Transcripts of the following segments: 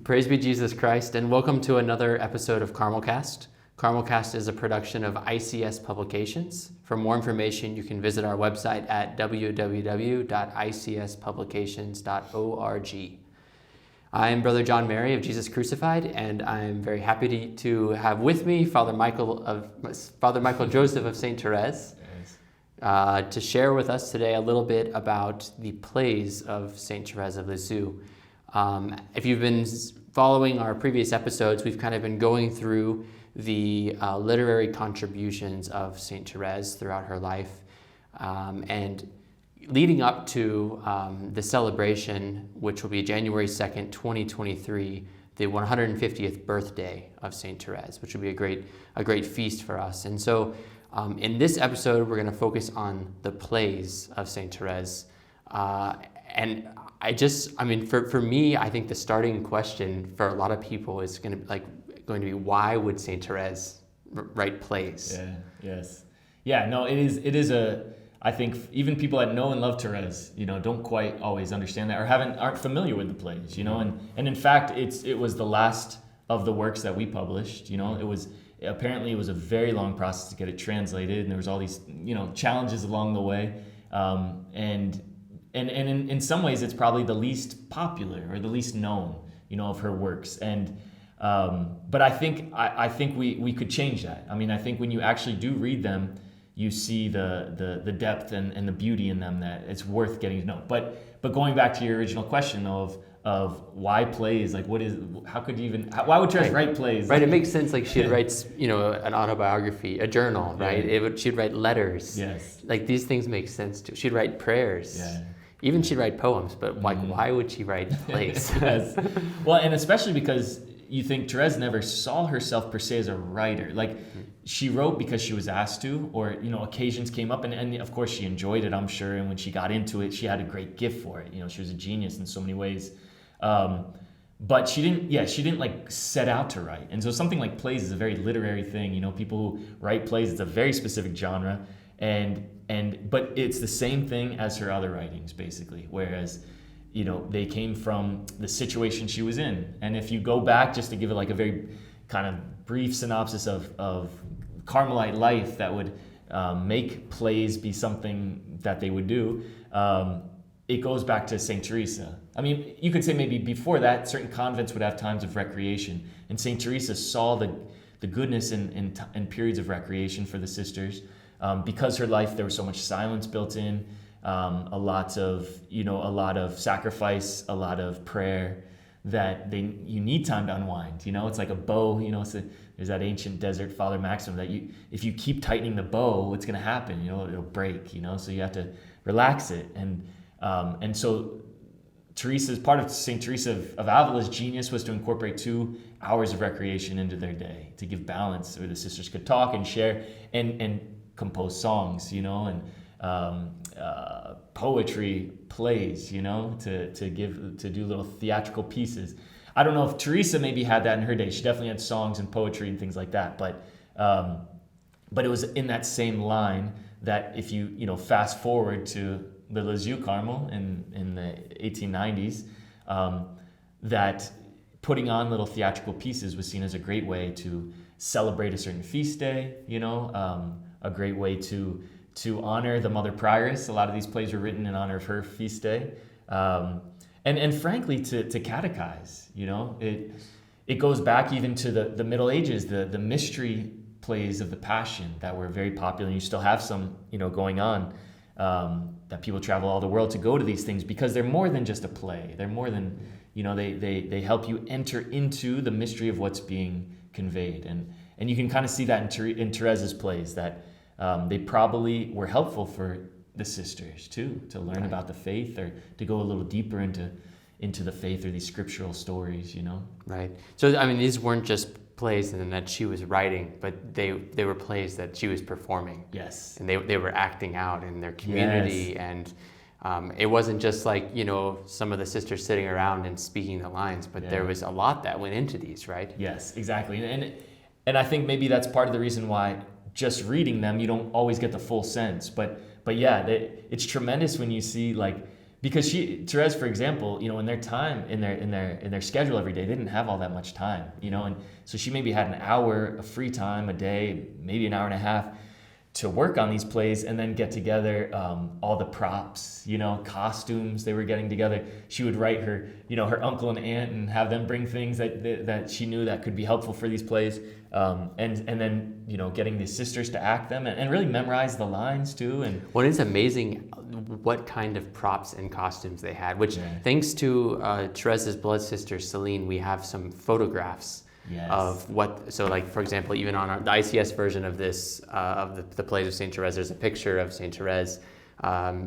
Praise be Jesus Christ, and welcome to another episode of CarmelCast. CarmelCast is a production of ICS Publications. For more information, you can visit our website at www.icspublications.org. I'm Brother John Mary of Jesus Crucified, and I'm very happy to have with me Father Michael Joseph of St. Therese to share with us today a little bit about the plays of St. Thérèse of Lisieux. If you've been following our previous episodes, we've kind of been going through the literary contributions of St. Thérèse throughout her life, and leading up to the celebration, which will be January 2nd, 2023, the 150th birthday of St. Thérèse, which will be a great feast for us. And so in this episode, we're going to focus on the plays of St. Thérèse. And for me, I think the starting question for a lot of people is going to be why would St. Thérèse write plays? I think even people that know and love Therese, don't quite always understand that or aren't familiar with the plays, and in fact, it was the last of the works that we published. It was a very long process to get it translated, and there was all these, challenges along the way, and in some ways, it's probably the least popular or the least known, of her works, and but I think we could change that. I think when you actually do read them, you see the depth and the beauty in them that it's worth getting to know. But going back to your original question of why plays, why would Therese write plays? Right, it makes sense. She writes, an autobiography, a journal, right? She'd write letters. Yes. These things make sense too. She'd write prayers. Yeah. Even she'd write poems, but why would she write plays? Yes. Well, and especially because you think Therese never saw herself per se as a writer. She wrote because she was asked to, or occasions came up, and of course she enjoyed it, I'm sure. And when she got into it, she had a great gift for it. She was a genius in so many ways. But she didn't set out to write. And so something like plays is a very literary thing. People who write plays, it's a very specific genre, but it's the same thing as her other writings, basically. Whereas they came from the situation she was in. And if you go back, just to give it a very kind of brief synopsis of Carmelite life that would make plays be something that they would do, it goes back to St. Teresa. You could say maybe before that, certain convents would have times of recreation. And St. Teresa saw the goodness in periods of recreation for the sisters. Because her life, there was so much silence built in, a lot of sacrifice, a lot of prayer, that you need time to unwind. It's like a bow. There's that ancient desert father maxim that if you keep tightening the bow, what's going to happen? It'll break. So you have to relax it. And so Teresa's part of Saint Teresa of Avila's genius was to incorporate 2 hours of recreation into their day to give balance, where the sisters could talk and share and compose songs, and poetry, plays, to do little theatrical pieces. I don't know if Teresa maybe had that in her day. She definitely had songs and poetry and things like that. But it was in that same line that if you fast forward to the Lisieux Carmel in the 1890s, that putting on little theatrical pieces was seen as a great way to celebrate a certain feast day. A great way to honor the Mother Prioress. A lot of these plays were written in honor of her feast day, and frankly to catechize. It goes back even to the Middle Ages, the mystery plays of the Passion that were very popular, and you still have some going on, that people travel all the world to go to these things because they're more than just a play. They're more than they help you enter into the mystery of what's being conveyed, and you can kind of see that in Therese's plays that. They probably were helpful for the sisters too, to learn about the faith or to go a little deeper into the faith or these scriptural stories, Right. So these weren't just plays and that she was writing, but they were plays that she was performing. Yes. And they were acting out in their community. Yes. And it wasn't just some of the sisters sitting around and speaking the lines, but there was a lot that went into these, right? Yes, exactly. And I think maybe that's part of the reason why just reading them, you don't always get the full sense. But yeah, it's tremendous when you see because Therese, for example, you know, in their time, in their schedule every day, they didn't have all that much time, you know, and so she maybe had an hour of free time a day, maybe an hour and a half to work on these plays and then get together all the props, you know, costumes they were getting together. She would write her, you know, her uncle and aunt and have them bring things that she knew that could be helpful for these plays. And then, you know, getting the sisters to act them and really memorize the lines too. And well, it's amazing what kind of props and costumes they had, which thanks to Therese's blood sister, Celine, we have some photographs of what, so like, for example, even on the ICS version of this, of the plays of Saint Therese, there's a picture of Saint Therese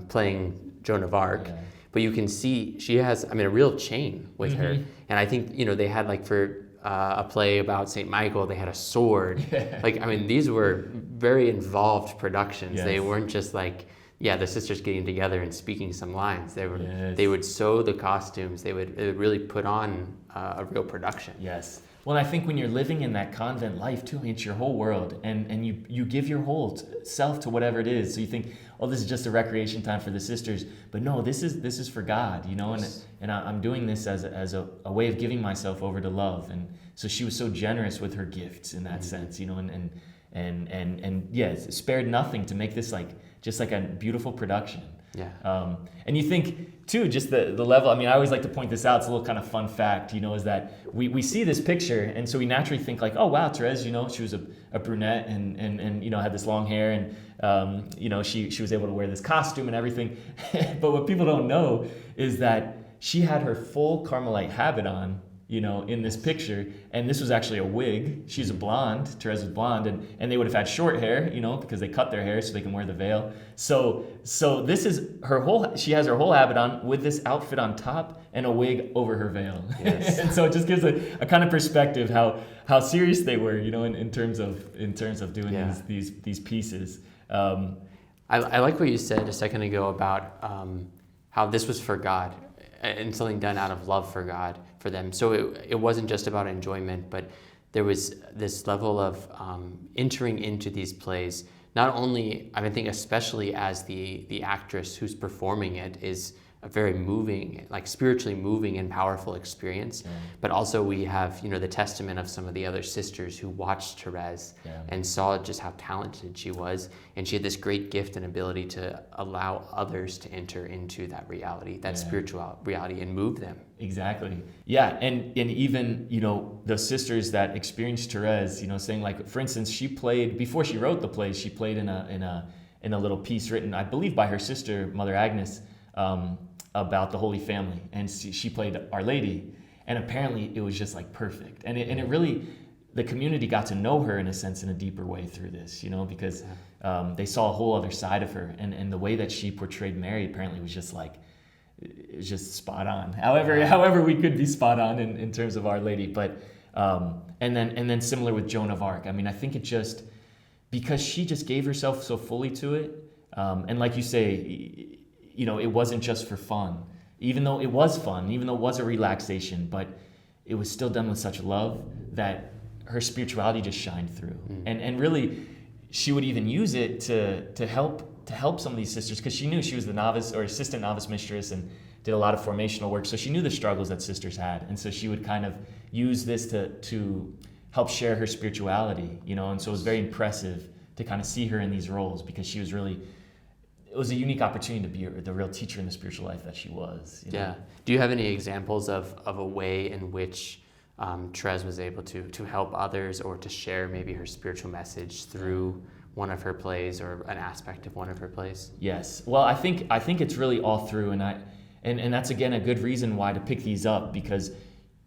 playing Joan of Arc. Yeah. But you can see she has, I mean, a real chain with her. And I think, you know, they had like for a play about Saint Michael, they had a sword. Like, I mean, these were very involved productions. They weren't just like, the sisters getting together and speaking some lines. They were, they would sew the costumes. They would really put on a real production. Yes. Well, I think when you're living in that convent life too, it's your whole world, and you give your whole self to whatever it is. So you think, oh, this is just a recreation time for the sisters, but no, this is for God, you know. And I'm doing this as a way of giving myself over to love. And so she was so generous with her gifts in that sense, you know, and spared nothing to make this just like a beautiful production. Yeah. And you think too, just the level. I mean, I always like to point this out. It's a little kind of fun fact, you know, is that we see this picture, and so we naturally think like, oh wow, Therese, you know, she was a brunette and you know, had this long hair, and you know, she was able to wear this costume and everything. But what people don't know is that she had her full Carmelite habit on, you know, in this picture, and this was actually a wig. She's a blonde, Therese is blonde, and they would have had short hair, you know, because they cut their hair so they can wear the veil. So this is she has her whole habit on with this outfit on top and a wig over her veil. Yes. And so it just gives a kind of perspective how serious they were, you know, in terms of doing these pieces. I like what you said a second ago about how this was for God and something done out of love for God, for them. So it wasn't just about enjoyment, but there was this level of entering into these plays. Not only, I think, especially as the actress who's performing it is a very moving, like spiritually moving and powerful experience. But also we have, you know, the testament of some of the other sisters who watched Therese and saw just how talented she was, and she had this great gift and ability to allow others to enter into that reality, that spiritual reality, and move them. Exactly. Yeah, and even, you know, the sisters that experienced Therese, you know, saying like, for instance, she played before she wrote the play. She played in a little piece written, I believe, by her sister Mother Agnes, about the Holy Family, and she played Our Lady, and apparently it was just like perfect, and it really, the community got to know her in a sense in a deeper way through this, you know, because they saw a whole other side of her, and the way that she portrayed Mary apparently was just like, it was just spot on. However we could be spot on in terms of Our Lady, but and then similar with Joan of Arc. I mean, I think it just, because she just gave herself so fully to it, and like you say, you know, it wasn't just for fun, even though it was fun, even though it was a relaxation, but it was still done with such love that her spirituality just shined through. And really, she would even use it to help some of these sisters, because she knew she was the novice or assistant novice mistress and did a lot of formational work. So she knew the struggles that sisters had. And so she would kind of use this to help share her spirituality, you know, and so it was very impressive to kind of see her in these roles, because she was really, it was a unique opportunity to be the real teacher in the spiritual life that she was. You know? Yeah. Do you have any examples of a way in which Therese was able to help others, or to share maybe her spiritual message through one of her plays or an aspect of one of her plays? Yes. Well, I think it's really all through, and that's again a good reason why to pick these up, because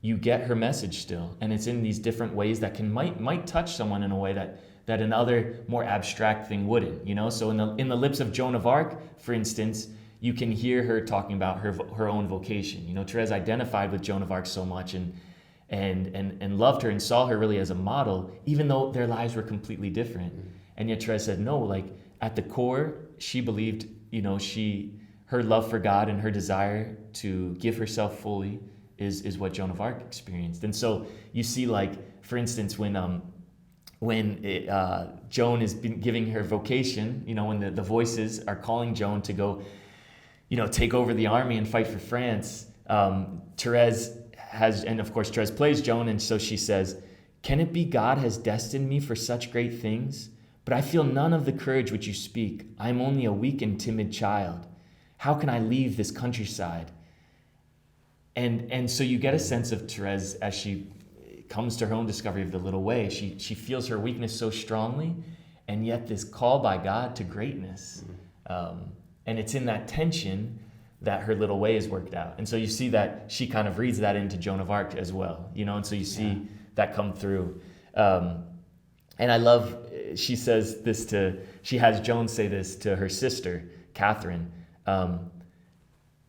you get her message still, and it's in these different ways that might touch someone in a way that another more abstract thing wouldn't, you know. So in the lips of Joan of Arc, for instance, you can hear her talking about her own vocation. You know, Therese identified with Joan of Arc so much and loved her and saw her really as a model, even though their lives were completely different. And yet Therese said, no, like at the core, she believed, you know, her love for God and her desire to give herself fully is what Joan of Arc experienced. And so you see, like, for instance, when Joan is giving her vocation, you know, when the voices are calling Joan to go, take over the army and fight for France. Therese has, and of course Therese plays Joan, and so she says, "Can it be God has destined me for such great things? But I feel none of the courage which you speak. I am only a weak and timid child. How can I leave this countryside?" And so you get a sense of Therese as she comes to her own discovery of the little way. She feels her weakness so strongly, and yet this call by God to greatness. And it's in that tension that her little way is worked out. And so you see that she kind of reads that into Joan of Arc as well, and so you see that come through. And I love, she has Joan say this to her sister, Catherine.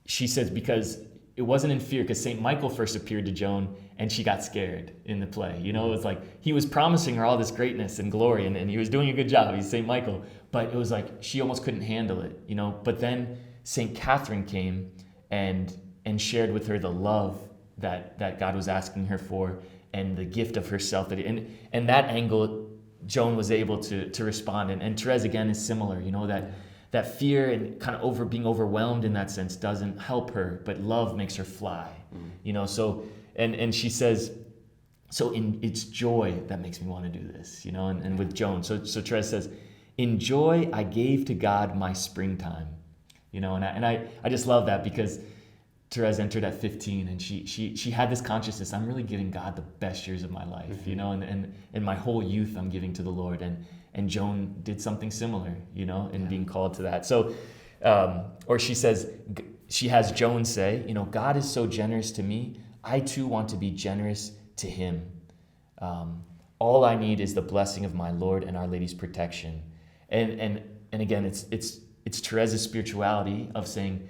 She says, because it wasn't in fear, because St. Michael first appeared to Joan and she got scared in the play. It was like he was promising her all this greatness and glory, and he was doing a good job. He's St. Michael. But it was like she almost couldn't handle it, But then St. Catherine came and shared with her the love that God was asking her for, and the gift of herself. And that angle, Joan was able to respond. And Therese, again, is similar, that fear and kind of being overwhelmed in that sense doesn't help her, but love makes her fly. So and she says, it's joy that makes me want to do this, and with Joan. So Therese says, "In joy I gave to God my springtime." And I just love that, because Therese entered at 15, and she had this consciousness, I'm really giving God the best years of my life, and my whole youth I'm giving to the Lord. And Joan did something similar, in being called to that. So, or she says, she has Joan say, "God is so generous to me, I too want to be generous to him. All I need is the blessing of my Lord and Our Lady's protection." And again, it's Therese's spirituality of saying,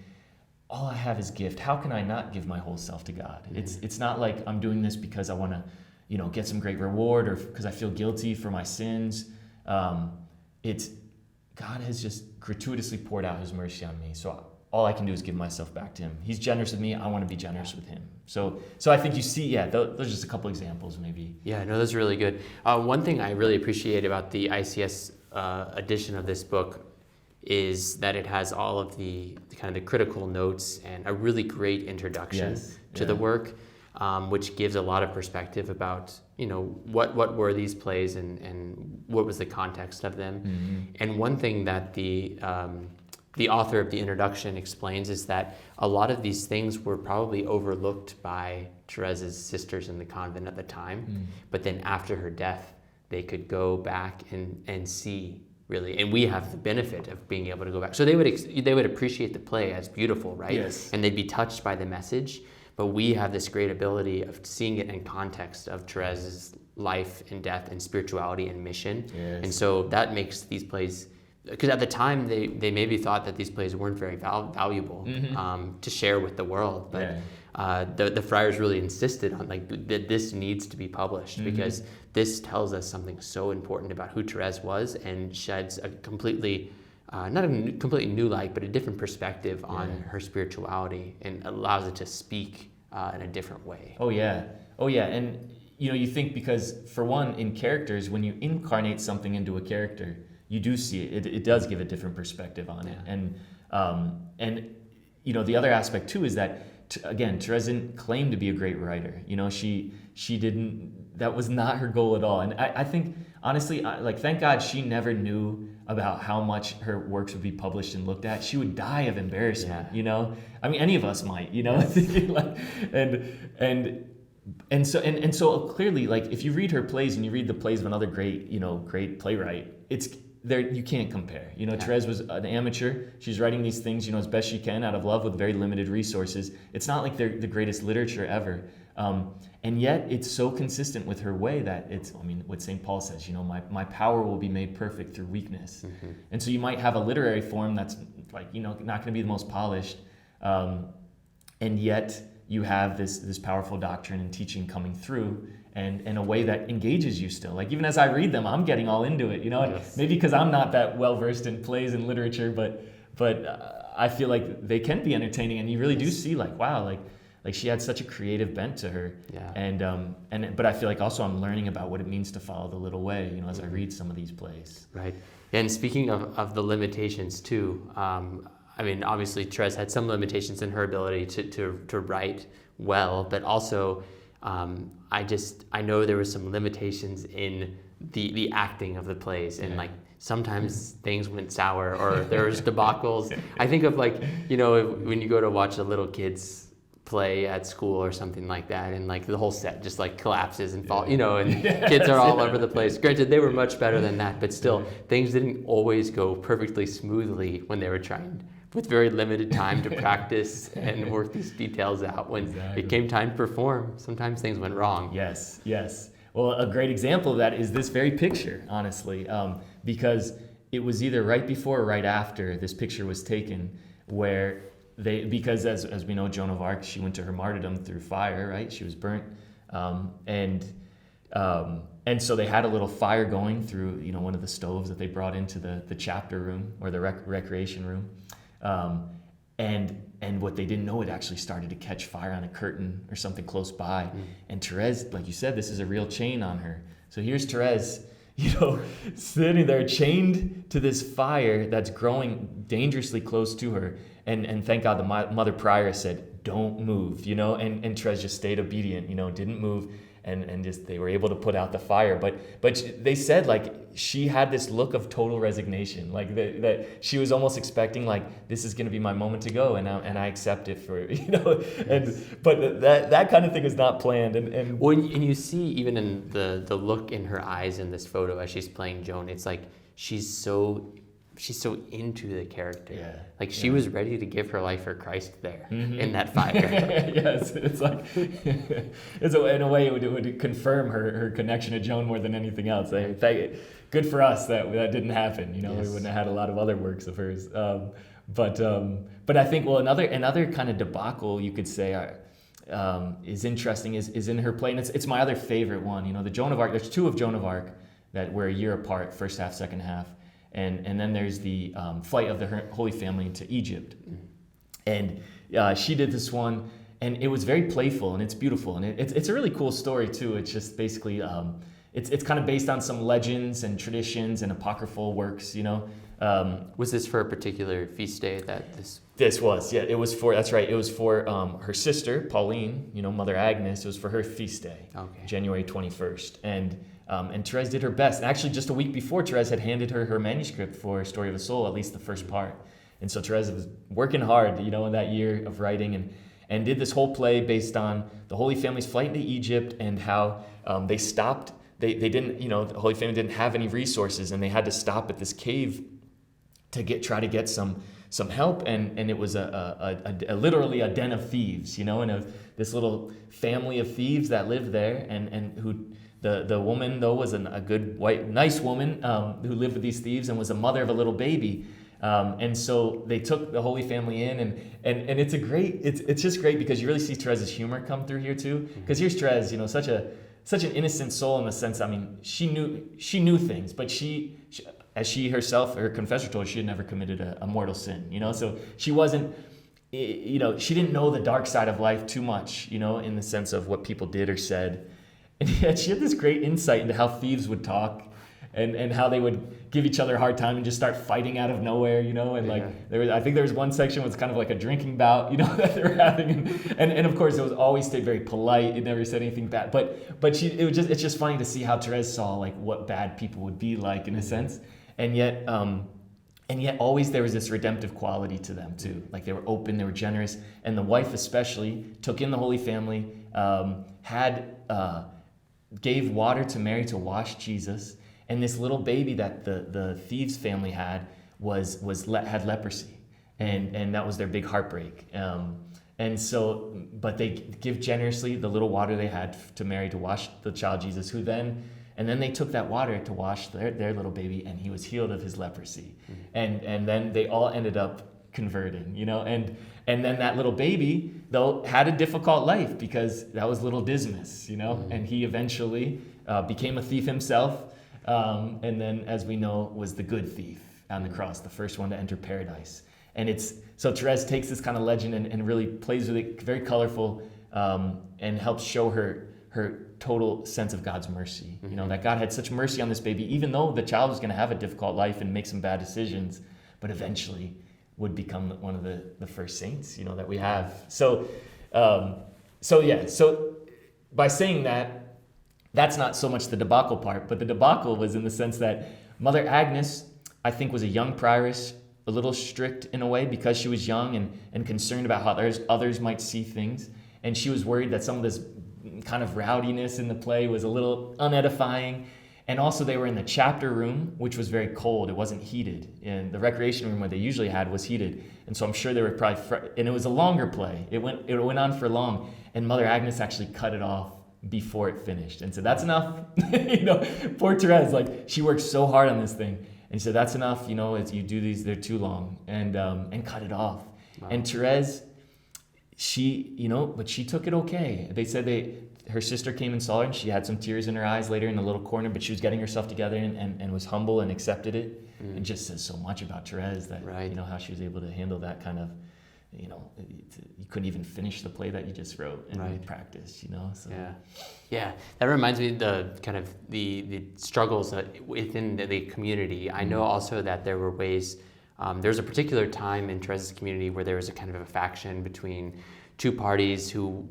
all I have is gift. How can I not give my whole self to God? It's not like I'm doing this because I want to, get some great reward, or because I feel guilty for my sins. It's God has just gratuitously poured out his mercy on me. So all I can do is give myself back to him. He's generous with me. I want to be generous with him. So I think you see, those are just a couple examples maybe. Yeah, no, those are really good. One thing I really appreciate about the ICS edition of this book is that it has all of the kind of the critical notes and a really great introduction to the work, which gives a lot of perspective about, what were these plays and what was the context of them. Mm-hmm. And one thing that the author of the introduction explains is that a lot of these things were probably overlooked by Therese's sisters in the convent at the time, but then after her death, they could go back and see, really, and we have the benefit of being able to go back. So they would appreciate the play as beautiful, right? Yes. And they'd be touched by the message, but we have this great ability of seeing it in context of Therese's life and death and spirituality and mission. Yes. And so that makes these plays, because at the time they maybe thought that these plays weren't very valuable to share with the world, but the friars really insisted on that this needs to be published, because this tells us something so important about who Therese was, and sheds a completely not a completely new light, but a different perspective on her spirituality, and allows it to speak in a different way. Oh yeah, and you think, because for one, in characters, when you incarnate something into a character, you do see it. It does give a different perspective on it, and the other aspect too is that again, Therese didn't claim to be a great writer. She didn't. That was not her goal at all. And I think honestly, thank God she never knew about how much her works would be published and looked at. She would die of embarrassment. I mean, any of us might. And so clearly, if you read her plays and you read the plays of another great playwright, it's there, you can't compare. Therese was an amateur. She's writing these things, as best she can out of love with very limited resources. It's not like they're the greatest literature ever. And yet it's so consistent with her way that what St. Paul says, my power will be made perfect through weakness. Mm-hmm. And so you might have a literary form that's not going to be the most polished. And yet you have this powerful doctrine and teaching coming through, and in a way that engages you still. Even as I read them, I'm getting all into it, Yes. Maybe because I'm not that well versed in plays and literature, but I feel like they can be entertaining, and you really do see wow, she had such a creative bent to her. Yeah. But I feel like also I'm learning about what it means to follow the little way, as I read some of these plays. Right. And speaking of the limitations too, I mean, obviously Therese had some limitations in her ability to write well, but also I know there was some limitations in the acting of the plays, and like sometimes things went sour or there was debacles. I think of like, when you go to watch a little kid's play at school or something like that, and like the whole set just like collapses and fall, and kids are all over the place. Granted, they were much better than that, but still things didn't always go perfectly smoothly when they were trying with very limited time to practice and work these details out. When it came time to perform, sometimes things went wrong. Yes. Well, a great example of that is this very picture, honestly, because it was either right before or right after this picture was taken, where because as we know, Joan of Arc, she went to her martyrdom through fire, right? She was burnt, and so they had a little fire going through, one of the stoves that they brought into the chapter room or the recreation room, and what they didn't know, it actually started to catch fire on a curtain or something close by. And Therese, like you said, this is a real chain on her. So here's Therese, sitting there chained to this fire that's growing dangerously close to her. And thank God the mother prioress said, don't move, and Therese just stayed obedient, didn't move, and just they were able to put out the fire. But they said like she had this look of total resignation, like that she was almost expecting like, this is going to be my moment to go, and I accept it for, but that kind of thing is not planned. And you see even in the look in her eyes in this photo as she's playing Joan, it's like she's so into the character. Yeah. Like she was ready to give her life for Christ there in that fire. Yes, it's like in a way it would confirm her connection to Joan more than anything else. Good for us that didn't happen. We wouldn't have had a lot of other works of hers. But I think another kind of debacle you could say is interesting is in her play, and it's my other favorite one. The Joan of Arc. There's two of Joan of Arc that were a year apart, first half, second half. And then there's the flight of the Holy Family into Egypt. And she did this one, and it was very playful, and it's beautiful. And it's a really cool story, too. It's just basically, it's kind of based on some legends and traditions and apocryphal works, Was this for a particular feast day that this... This was, yeah. It was for, that's right. It was for her sister, Pauline, Mother Agnes. It was for her feast day, January 21st. And Therese did her best. And actually, just a week before, Therese had handed her manuscript for Story of a Soul, at least the first part. And so Therese was working hard, in that year of writing, and did this whole play based on the Holy Family's flight into Egypt and how they stopped. They didn't, the Holy Family didn't have any resources, and they had to stop at this cave to try to get some help. And it was literally a den of thieves, and this little family of thieves that lived there, and who. The woman, though, was a good, white, nice woman who lived with these thieves and was a mother of a little baby. And so they took the Holy Family in, and it's just great because you really see Therese's humor come through here, too. Because here's Therese, such an innocent soul in the sense, I mean, she knew things, but she as she herself, her confessor told her, she had never committed a mortal sin, So she wasn't, she didn't know the dark side of life too much, in the sense of what people did or said. And yet she had this great insight into how thieves would talk and how they would give each other a hard time and just start fighting out of nowhere, and like I think there was one section was kind of like a drinking bout, that they were having, and of course it was always stayed very polite. It never said anything bad, but it's just funny to see how Therese saw like what bad people would be like in a sense, and yet always there was this redemptive quality to them too. Like they were open, they were generous, and the wife especially took in the Holy Family, gave water to Mary to wash Jesus, and this little baby that the thieves' family had had leprosy, and that was their big heartbreak. But they give generously the little water they had to Mary to wash the child Jesus, and then they took that water to wash their little baby, and he was healed of his leprosy, and then they all ended up converting, and then that little baby, though, had a difficult life because that was little Dismas, and he eventually became a thief himself, and then, as we know, was the good thief on the cross, the first one to enter paradise. And so Therese takes this kind of legend and really plays with it, very colorful, and helps show her total sense of God's mercy, that God had such mercy on this baby, even though the child was going to have a difficult life and make some bad decisions, but eventually would become one of the first saints, that we have. So by saying that, that's not so much the debacle part, but the debacle was in the sense that Mother Agnes, I think, was a young prioress, a little strict in a way because she was young and concerned about how others might see things. And she was worried that some of this kind of rowdiness in the play was a little unedifying. And also they were in the chapter room, which was very cold. It wasn't heated. And the recreation room where they usually had was heated. And so I'm sure they were probably, and it was a longer play. It went on for long. And Mother Agnes actually cut it off before it finished. And so that's enough. Poor Therese, like she worked so hard on this thing. And she said, that's enough, as you do these, they're too long. And cut it off. Wow. And Therese, but she took it okay. They said her sister came and saw her, and she had some tears in her eyes later in the little corner, but she was getting herself together and was humble and accepted it. It just says so much about Therese that, how she was able to handle that kind of, you couldn't even finish the play that you just wrote and practiced, So. Yeah. That reminds me of the kind of the struggles within the community. I know also that there were ways, there was a particular time in Therese's community where there was a kind of a faction between two parties who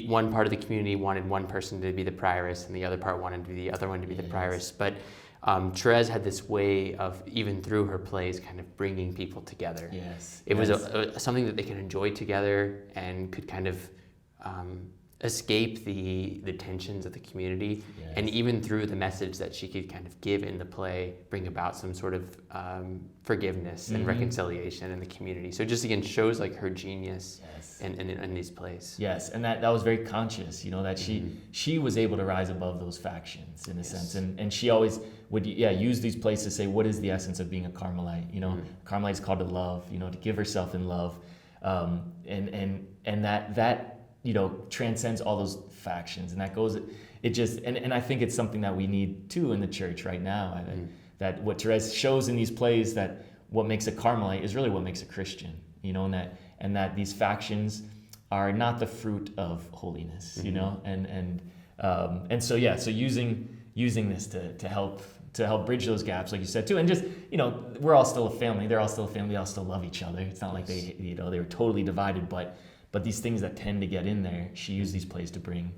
one part of the community wanted one person to be the prioress and the other part wanted the other one to be the prioress. But Therese had this way of, even through her plays, kind of bringing people together. It was something that they could enjoy together and could kind of escape the tensions of the community. And even through the message that she could kind of give in the play, bring about some sort of forgiveness and reconciliation in the community. So it just, again, shows like her genius in these plays. And that was very conscious, that she was able to rise above those factions in a sense. And she always would use these plays to say, what is the essence of being a Carmelite? Carmelite is called to love, to give herself in love. And that transcends all those factions, and that goes, and I think it's something that we need too in the church right now, that what Therese shows in these plays, that what makes a Carmelite is really what makes a Christian, and that these factions are not the fruit of holiness, and so using this to help bridge those gaps, like you said too, and just we're all still a family, they're all still a family, they all still love each other. It's not like they were totally divided, but these things that tend to get in there, she used these plays to bring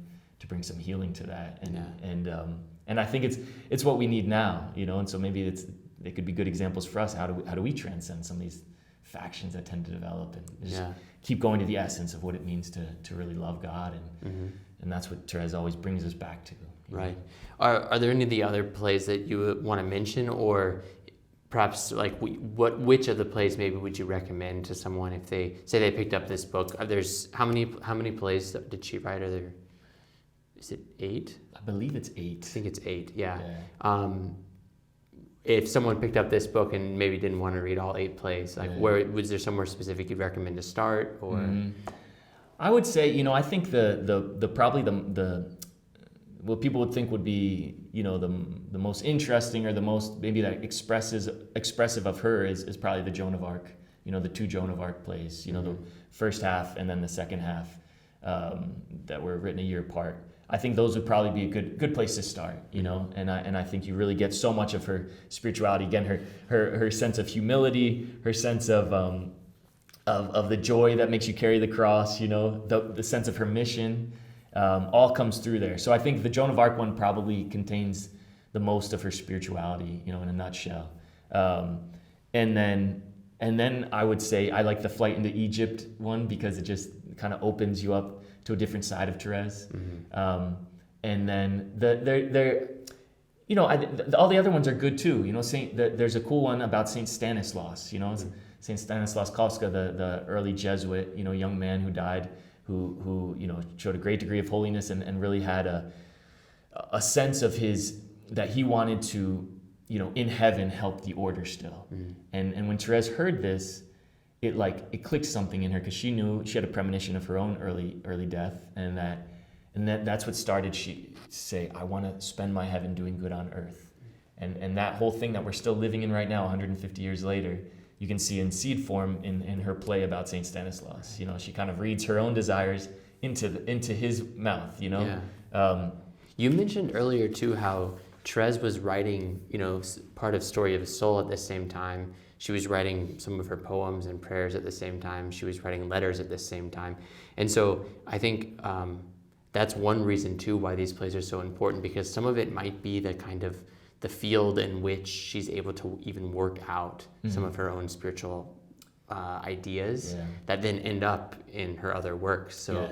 some healing to that, and I think it's what we need now, and so maybe they could be good examples for us. How do we transcend some of these factions that tend to develop and just keep going to the essence of what it means to really love God, and that's what Therese always brings us back to. Right. Are there any of the other plays that you want to mention, or perhaps like which of the plays maybe would you recommend to someone if they say they picked up this book? There's how many plays did she write? Is it 8? I believe it's 8. I think it's 8. Yeah. If someone picked up this book and maybe didn't want to read all 8 plays, where was there somewhere specific you'd recommend to start? Or I would say, I think the probably the what people would think would be, the most interesting or the most maybe that expressive of her is probably the Joan of Arc, the 2 Joan of Arc plays, the first half and then the second half that were written a year apart. I think those would probably be a good place to start, and I think you really get so much of her spirituality, again, her sense of humility, her sense of the joy that makes you carry the cross, the sense of her mission. All comes through there. So I think the Joan of Arc one probably contains the most of her spirituality, in a nutshell. And then I would say I like the Flight into Egypt one because it just kind of opens you up to a different side of Therese. And then all the other ones are good too. There's a cool one about Saint Stanislaus. Saint Stanislaus Kostka, the early Jesuit, young man who died, who showed a great degree of holiness and really had a sense of that he wanted to, in heaven help the order still. And when Therese heard this, it clicked something in her, because she knew she had a premonition of her own early death, and that's what started she to say, I want to spend my heaven doing good on earth. And that whole thing that we're still living in right now, 150 years later, you can see in seed form in her play about Saint Stanislaus. She kind of reads her own desires into his mouth. You mentioned earlier too how Therese was writing, part of Story of a Soul at the same time. She was writing some of her poems and prayers at the same time. She was writing letters at the same time. And so I think that's one reason too why these plays are so important, because some of it might be the kind of the field in which she's able to even work out some of her own spiritual ideas that then end up in her other works. So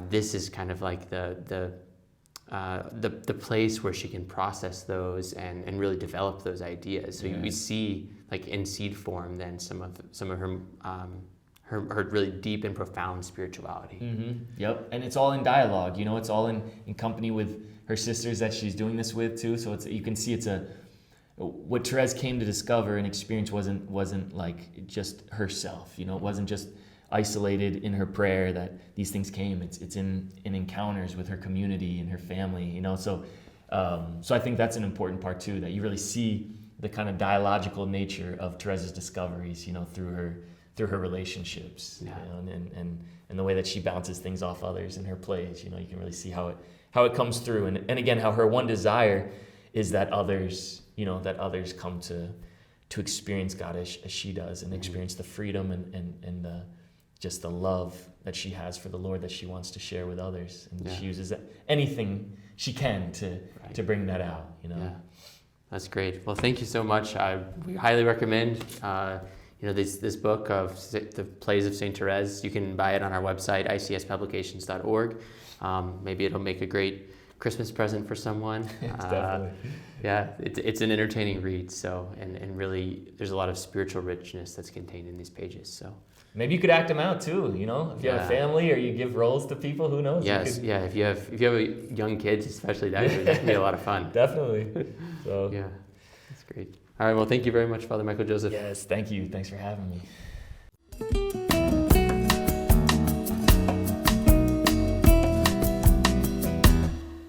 this is kind of like the place where she can process those and really develop those ideas. So we see, like in seed form, then some of her her really deep and profound spirituality. Yep, and it's all in dialogue. You know, it's all in company with her sisters that she's doing this with too. So you can see what Thérèse came to discover and experience wasn't like just herself. You know, it wasn't just isolated in her prayer that these things came. It's in encounters with her community and her family. You know, so I think that's an important part too, that you really see the kind of dialogical nature of Thérèse's discoveries. You know, through her relationships. You know, and the way that she bounces things off others in her plays. You know, you can really see how it comes through, and again, how her one desire is that others come to experience God as she does, and experience the freedom and just the love that she has for the Lord that she wants to share with others, and she uses anything she can to bring that out. You know. Yeah, that's great. Well, thank you so much. We highly recommend this book of the plays of Saint Thérèse. You can buy it on our website, icspublications.org. Maybe it'll make a great Christmas present for someone. Definitely. It's an entertaining read. So and really, there's a lot of spiritual richness that's contained in these pages. So maybe you could act them out too. You know, if you have a family or you give roles to people, who knows? Yes, if you have young kids, especially, that would be a lot of fun. Definitely. So that's great. All right. Well, thank you very much, Father Michael Joseph. Yes, thank you. Thanks for having me.